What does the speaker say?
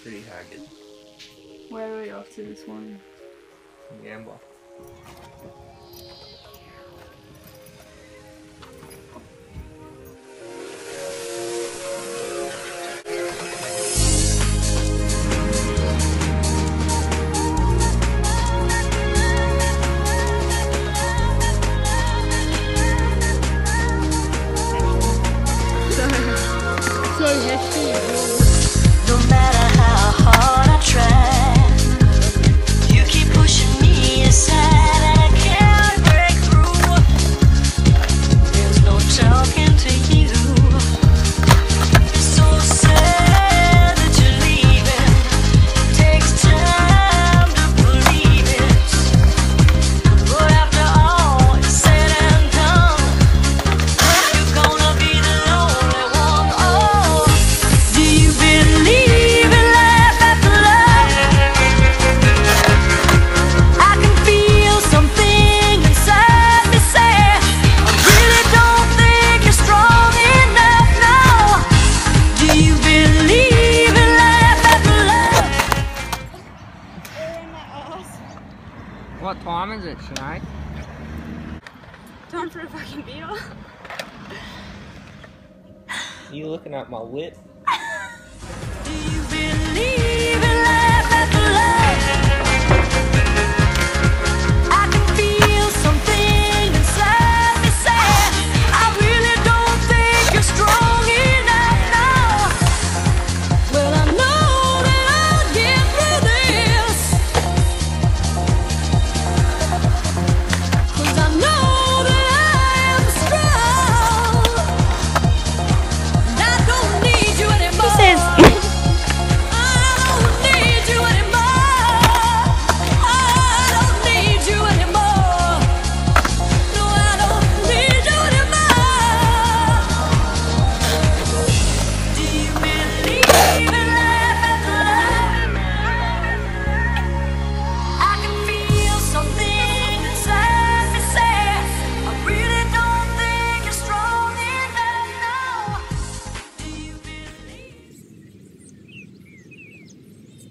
pretty haggard. Where are we off to this morning? Gamble. So hefty. No matter how hard I try, you keep pushing me aside and I can't break through. There's no talking to you. It's so sad that you're leaving. It takes time to believe it. But after all is said and done, you're gonna be the only one. Oh, do you believe in life after love? I can feel something inside me say, I really don't think you're strong enough now. Do you believe in life after love? What time is it, Sinead? Time for a fucking beer. You looking at my lip?